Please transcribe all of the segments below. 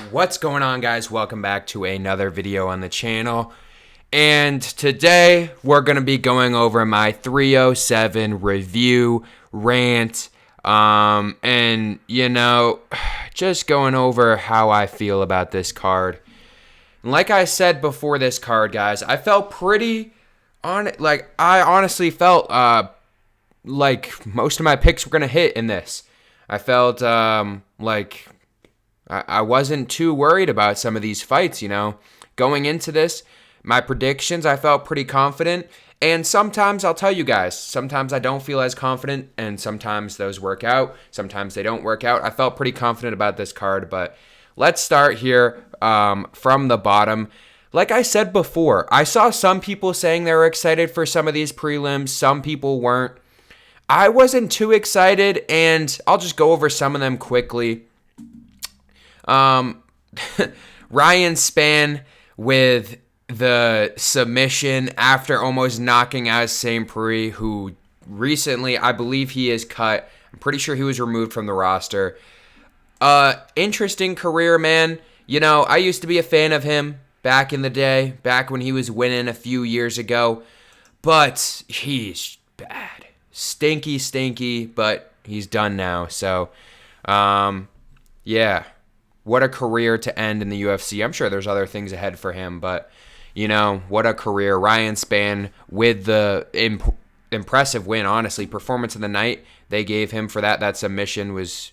What's going on, guys? Welcome back to another video on the channel. And today we're going to be going over my 307 review rant. Just going over how I feel about this card. And like I said before this card, guys, I felt pretty on it. Like, I honestly felt like most of my picks were going to hit in this. I felt like I wasn't too worried about some of these fights, Going into this, my predictions, I felt pretty confident. And sometimes, I'll tell you guys, sometimes I don't feel as confident, and sometimes those work out. Sometimes they don't work out. I felt pretty confident about this card, but let's start here from the bottom. Like I said before, I saw some people saying they were excited for some of these prelims. Some people weren't. I wasn't too excited, and I'll just go over some of them quickly. Ryan Spann with the submission after almost knocking out St. Prix, who recently, I believe he is cut. I'm pretty sure he was removed from the roster. Interesting career, man. I used to be a fan of him back in the day, back when he was winning a few years ago. But he's bad. Stinky, but he's done now. So, yeah. What a career to end in the UFC. I'm sure there's other things ahead for him, but, what a career. Ryan Spann with the impressive win, honestly. Performance of the night they gave him for that. That submission was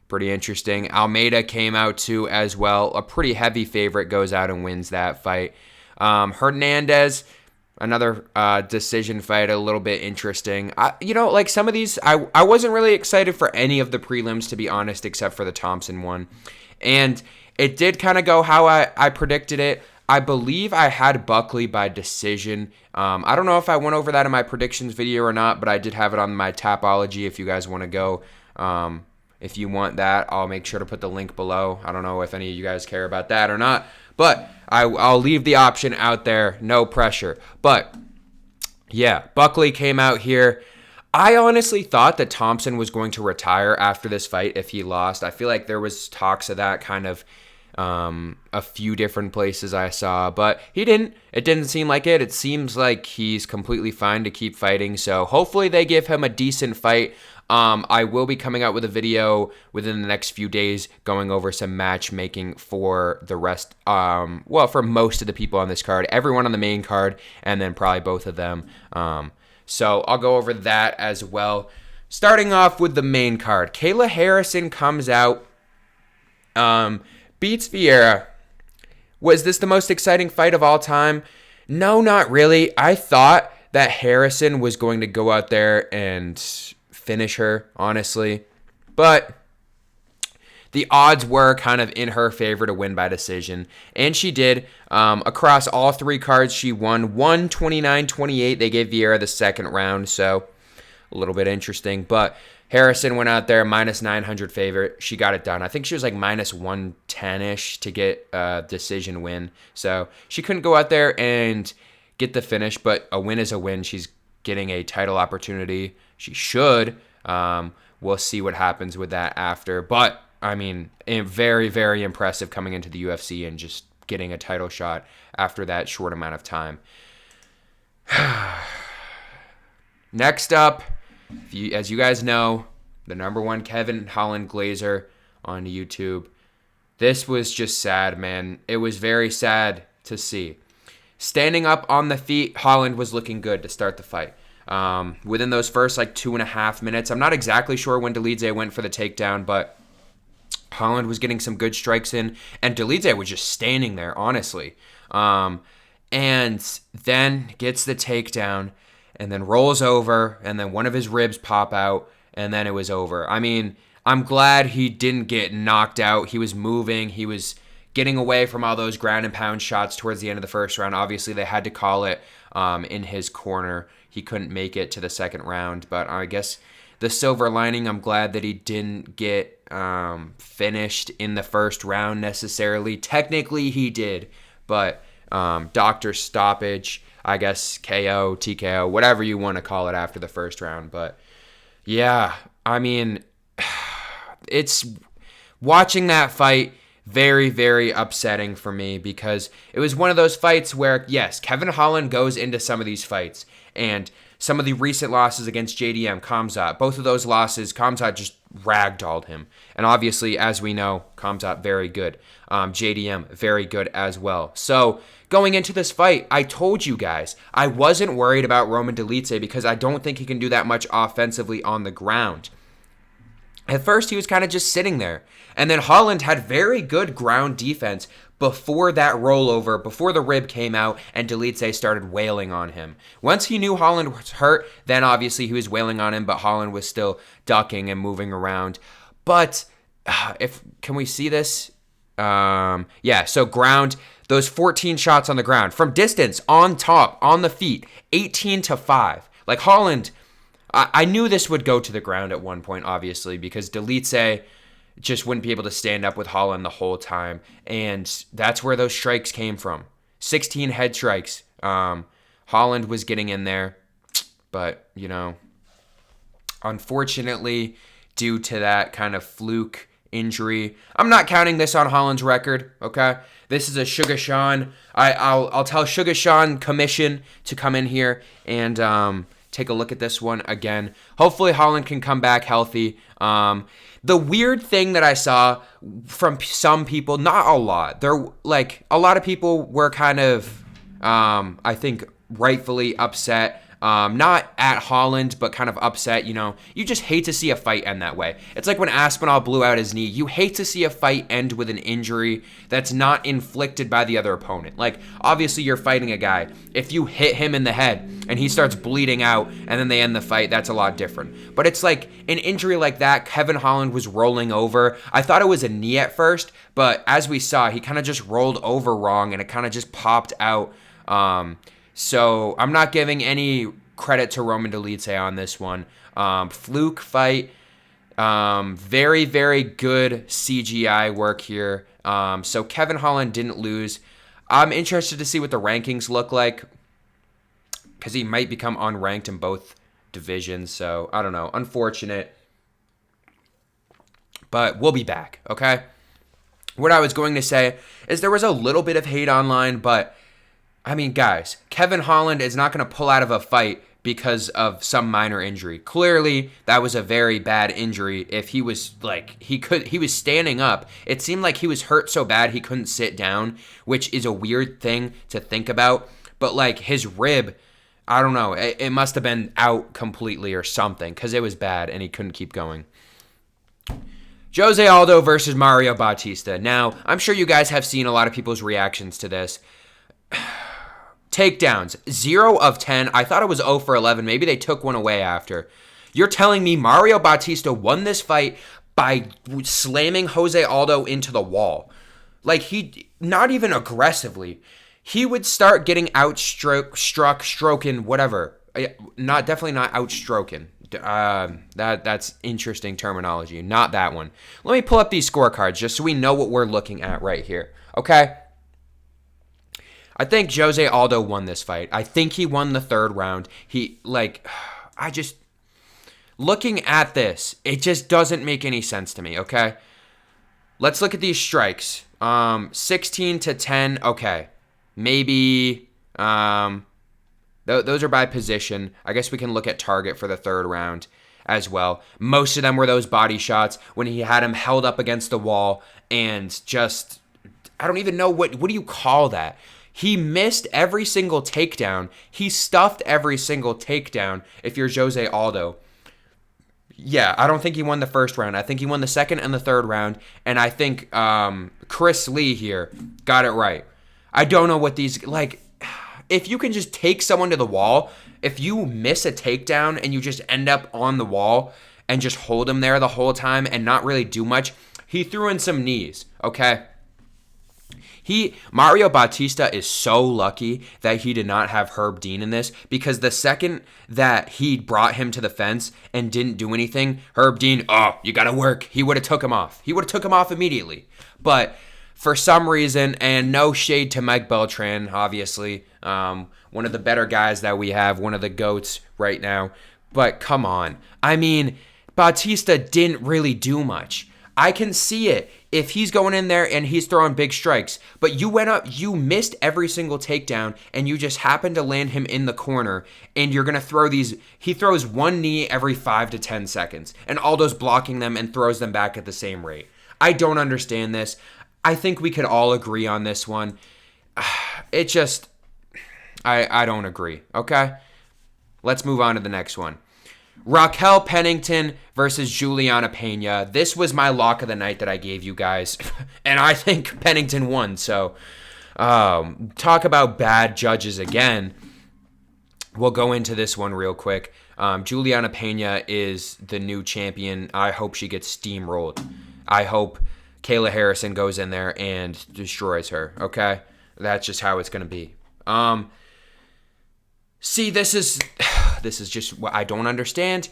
pretty interesting. Almeida came out too as well. A pretty heavy favorite, goes out and wins that fight. Hernandez, another decision fight, a little bit interesting. Some of these, I wasn't really excited for any of the prelims, to be honest, except for the Thompson one. And it did kind of go how I predicted it. I believe I had Buckley by decision. I don't know if I went over that in my predictions video or not, but I did have it on my Tapology if you guys want to go. If you want that, I'll make sure to put the link below. I don't know if any of you guys care about that or not, but I'll leave the option out there. No pressure. But, yeah, Buckley came out here. I honestly thought that Thompson was going to retire after this fight if he lost. I feel like there was talks of that kind of a few different places I saw, but he didn't. It didn't seem like it. It seems like he's completely fine to keep fighting, so hopefully they give him a decent fight. I will be coming out with a video within the next few days going over some matchmaking for the rest, for most of the people on this card, everyone on the main card, and then probably both of them. So I'll go over that as well. Starting off with the main card, Kayla Harrison comes out, beats Vieira. Was this the most exciting fight of all time? No, not really. I thought that Harrison was going to go out there and finish her, honestly. But the odds were kind of in her favor to win by decision, and she did. Across all three cards, she won 129-28. They gave Vieira the second round, so a little bit interesting. But Harrison went out there, minus 900 favorite. She got it done. I think she was like minus 110-ish to get a decision win. So she couldn't go out there and get the finish, but a win is a win. She's getting a title opportunity. She should. We'll see what happens with that after. But I mean, very, very impressive coming into the UFC and just getting a title shot after that short amount of time. Next up, as you guys know, the number one Kevin Holland Glazer on YouTube. This was just sad, man. It was very sad to see. Standing up on the feet, Holland was looking good to start the fight. Within those first 2.5 minutes, I'm not exactly sure when Dolidze went for the takedown, but Holland was getting some good strikes in, and Dolidze was just standing there, honestly. And then gets the takedown, and then rolls over, and then one of his ribs pop out, and then it was over. I mean, I'm glad he didn't get knocked out. He was moving. He was getting away from all those ground and pound shots towards the end of the first round. Obviously, they had to call it in his corner. He couldn't make it to the second round, but I guess the silver lining, I'm glad that he didn't get finished in the first round necessarily. Technically, he did, but doctor stoppage, I guess KO, TKO, whatever you want to call it after the first round. But yeah, I mean, it's watching that fight, Very, very upsetting for me because it was one of those fights where, yes, Kevin Holland goes into some of these fights, and some of the recent losses against JDM, Khamzat, both of those losses, Khamzat just ragdolled him. And obviously, as we know, Khamzat very good. JDM very good as well. So going into this fight, I told you guys, I wasn't worried about Roman Dolidze because I don't think he can do that much offensively on the ground. At first, he was kind of just sitting there. And then Holland had very good ground defense before that rollover, before the rib came out and Dolidze started wailing on him. Once he knew Holland was hurt, then obviously he was wailing on him, but Holland was still ducking and moving around. But can we see this? Yeah, so ground, those 14 shots on the ground. From distance, on top, on the feet, 18-5. Like Holland, I knew this would go to the ground at one point, obviously, because Dolidze just wouldn't be able to stand up with Holland the whole time. And that's where those strikes came from. 16 head strikes. Holland was getting in there. But, unfortunately, due to that kind of fluke injury, I'm not counting this on Holland's record, okay? This is a Sugar Sean. I'll tell Sugar Sean Commission to come in here and take a look at this one again. Hopefully Holland can come back healthy. The weird thing that I saw from some people, not a lot. A lot of people were kind of, I think, rightfully upset. Not at Holland, but kind of upset. You just hate to see a fight end that way. It's like when Aspinall blew out his knee. You hate to see a fight end with an injury that's not inflicted by the other opponent. Like, obviously, you're fighting a guy. If you hit him in the head and he starts bleeding out and then they end the fight, that's a lot different. But it's like an injury like that, Kevin Holland was rolling over. I thought it was a knee at first, but as we saw, he kind of just rolled over wrong and it kind of just popped out. So I'm not giving any credit to Roman Dolidze on this one. Fluke fight. Very, very good CGI work here. So Kevin Holland didn't lose. I'm interested to see what the rankings look like because he might become unranked in both divisions. So I don't know. Unfortunate. But we'll be back, okay? What I was going to say is there was a little bit of hate online, but I mean, guys, Kevin Holland is not going to pull out of a fight because of some minor injury. Clearly, that was a very bad injury. If he was he was standing up. It seemed like he was hurt so bad he couldn't sit down, which is a weird thing to think about. But like his rib, I don't know, it must have been out completely or something because it was bad and he couldn't keep going. Jose Aldo versus Mario Bautista. Now, I'm sure you guys have seen a lot of people's reactions to this. Takedowns, 0 of 10. I thought it was 0 for 11. Maybe they took one away after. You're telling me Mario Bautista won this fight by slamming Jose Aldo into the wall. Like, he, not even aggressively. He would start getting stroking, whatever. Definitely not outstroken. That's interesting terminology. Not that one. Let me pull up these scorecards just so we know what we're looking at right here. Okay? I think Jose Aldo won this fight. I think he won the third round. Looking at this, it just doesn't make any sense to me, okay? Let's look at these strikes. 16-10, okay. Maybe, those are by position. I guess we can look at target for the third round as well. Most of them were those body shots when he had him held up against the wall and just, I don't even know, what do you call that? He missed every single takedown. He stuffed every single takedown if you're Jose Aldo. Yeah, I don't think he won the first round. I think he won the second and the third round. And I think Chris Lee here got it right. I don't know what these... if you can just take someone to the wall, if you miss a takedown and you just end up on the wall and just hold him there the whole time and not really do much, he threw in some knees, okay? Mario Bautista is so lucky that he did not have Herb Dean in this, because the second that he brought him to the fence and didn't do anything, Herb Dean, you gotta work. He would have took him off. He would have took him off immediately. But for some reason, and no shade to Mike Beltran, obviously, one of the better guys that we have, one of the GOATs right now, but come on. I mean, Bautista didn't really do much. I can see it. if he's going in there and he's throwing big strikes, but you went up, you missed every single takedown, and you just happened to land him in the corner, and you're going to throw these, he throws one knee every 5 to 10 seconds, and Aldo's blocking them and throws them back at the same rate. I don't understand this. I think we could all agree on this one. It just, I don't agree, okay? Let's move on to the next one. Raquel Pennington versus Juliana Pena. This was my lock of the night that I gave you guys, and I think Pennington won. So, talk about bad judges again. We'll go into this one real quick. Juliana Pena is the new champion. I hope she gets steamrolled. I hope Kayla Harrison goes in there and destroys her, okay? That's just how it's going to be. See, this is just what I don't understand.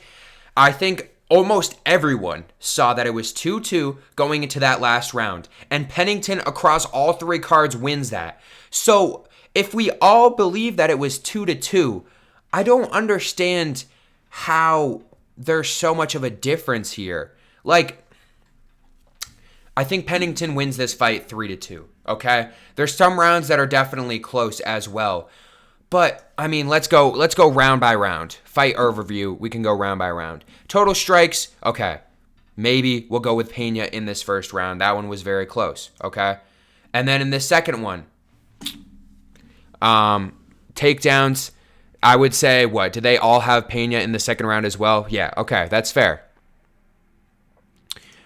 I think almost everyone saw that it was 2-2 going into that last round, and Pennington across all 3 cards wins that. So if we all believe that it was 2-2, I don't understand how there's so much of a difference here. Like, I think Pennington wins this fight 3-2, okay? There's some rounds that are definitely close as well. But, I mean, let's go round by round. Fight overview, we can go round by round. Total strikes, okay. Maybe we'll go with Pena in this first round. That one was very close, okay? And then in this second one, takedowns, I would say, what, did they all have Pena in the second round as well? Yeah, okay, that's fair.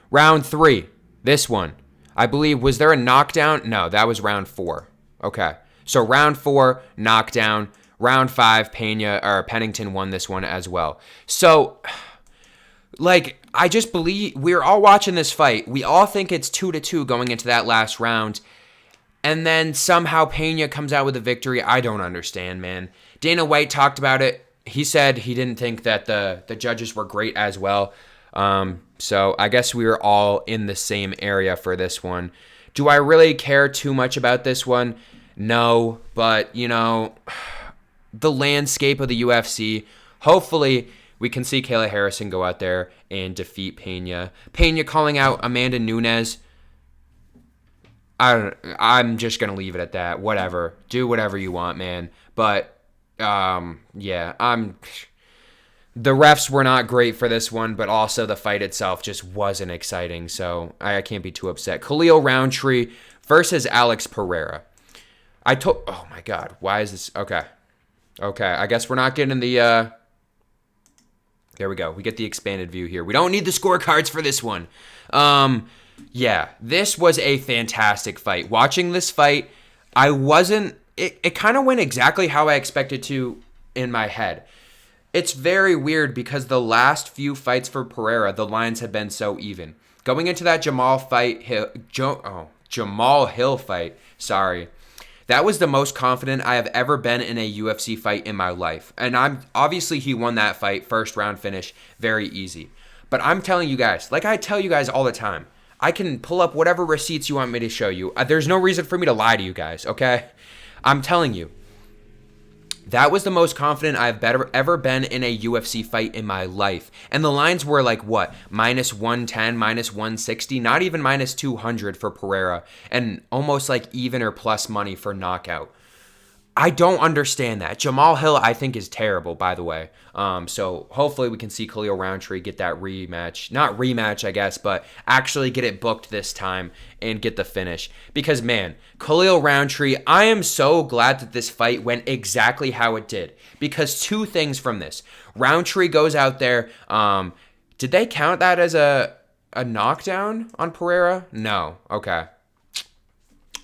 Round 3, this one. I believe, was there a knockdown? No, that was round 4. Okay. So round 4, knockdown. Round 5, Pennington won this one as well. So, like, I just believe we're all watching this fight. We all think it's 2-2 going into that last round. And then somehow Pena comes out with a victory. I don't understand, man. Dana White talked about it. He said he didn't think that the judges were great as well. So I guess we were all in the same area for this one. Do I really care too much about this one? No, but, you know, the landscape of the UFC, hopefully we can see Kayla Harrison go out there and defeat Pena. Pena calling out Amanda Nunes, I'm just going to leave it at that. Whatever. Do whatever you want, man. But, yeah, the refs were not great for this one, but also the fight itself just wasn't exciting, so I can't be too upset. Khalil Roundtree versus Alex Pereira. Oh my God, why is this? Okay, I guess we're not getting the, there we go. We get the expanded view here. We don't need the scorecards for this one. Yeah, this was a fantastic fight. Watching this fight, it kind of went exactly how I expected to in my head. It's very weird because the last few fights for Pereira, the lines have been so even. Going into that Jamal Hill fight, sorry. That was the most confident I have ever been in a UFC fight in my life. And obviously he won that fight, first round finish, very easy. But I'm telling you guys, like I tell you guys all the time, I can pull up whatever receipts you want me to show you. There's no reason for me to lie to you guys, okay? I'm telling you. That was the most confident I've ever been in a UFC fight in my life. And the lines were like, what? Minus 110, minus 160, not even minus 200 for Pereira. And almost like even or plus money for knockout. I don't understand that. Jamal Hill, I think, is terrible, by the way. So hopefully we can see Khalil Roundtree get that rematch. Not rematch, I guess, but actually get it booked this time and get the finish. Because, man, Khalil Roundtree, I am so glad that this fight went exactly how it did. Because 2 things from this. Roundtree goes out there. Did they count that as a knockdown on Pereira? No. Okay.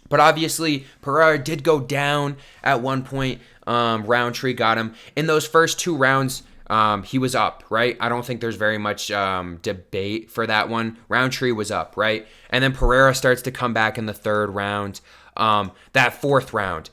But obviously, Pereira did go down at one point. Roundtree got him. In those first 2 rounds, he was up, right? I don't think there's very much debate for that one. Roundtree was up, right? And then Pereira starts to come back in the 3rd round. That 4th round.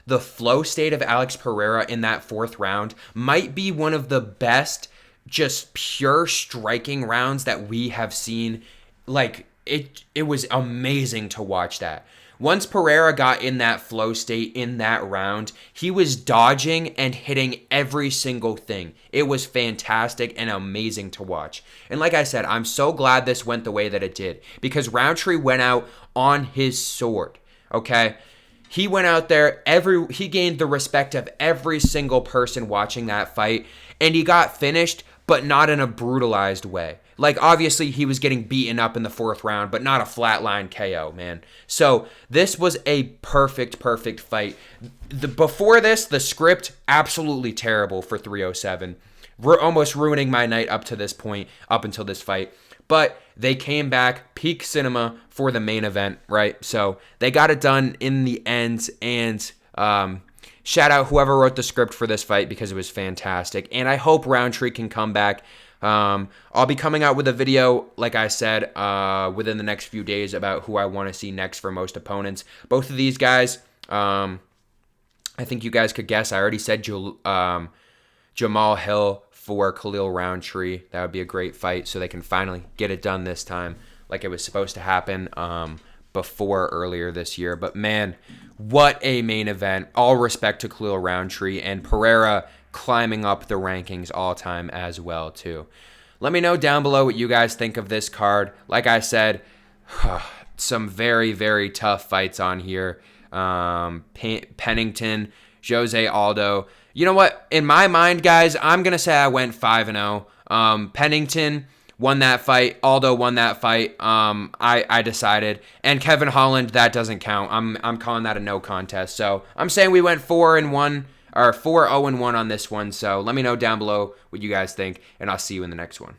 The flow state of Alex Pereira in that 4th round might be one of the best just pure striking rounds that we have seen, like, it was amazing to watch that. Once Pereira got in that flow state in that round, he was dodging and hitting every single thing. It was fantastic and amazing to watch. And like I said, I'm so glad this went the way that it did because Roundtree went out on his sword, okay? He went out there, he gained the respect of every single person watching that fight, and he got finished, but not in a brutalized way. Like, obviously, he was getting beaten up in the 4th round, but not a flatline KO, man. So, this was a perfect fight. Before this, the script, absolutely terrible for 307. Almost ruining my night up to this point, up until this fight. But they came back, peak cinema for the main event, right? So, they got it done in the end, and shout out whoever wrote the script for this fight because it was fantastic. And I hope Roundtree can come back. I'll be coming out with a video, like I said, within the next few days about who I want to see next for most opponents. Both of these guys, I think you guys could guess. I already said Jamal Hill for Khalil Roundtree. That would be a great fight so they can finally get it done this time like it was supposed to happen before earlier this year. But man, what a main event. All respect to Khalil Roundtree and Pereira climbing up the rankings all time as well too. Let me know down below what you guys think of this card. Like I said, some very tough fights on here. Pennington, Jose Aldo. You know what? In my mind, guys, I'm gonna say I went 5-0. Pennington won that fight. Aldo won that fight. I decided. And Kevin Holland, that doesn't count. I'm calling that a no contest. So I'm saying we went 4-1. Or 4-0-1 on this one. So let me know down below what you guys think, and I'll see you in the next one.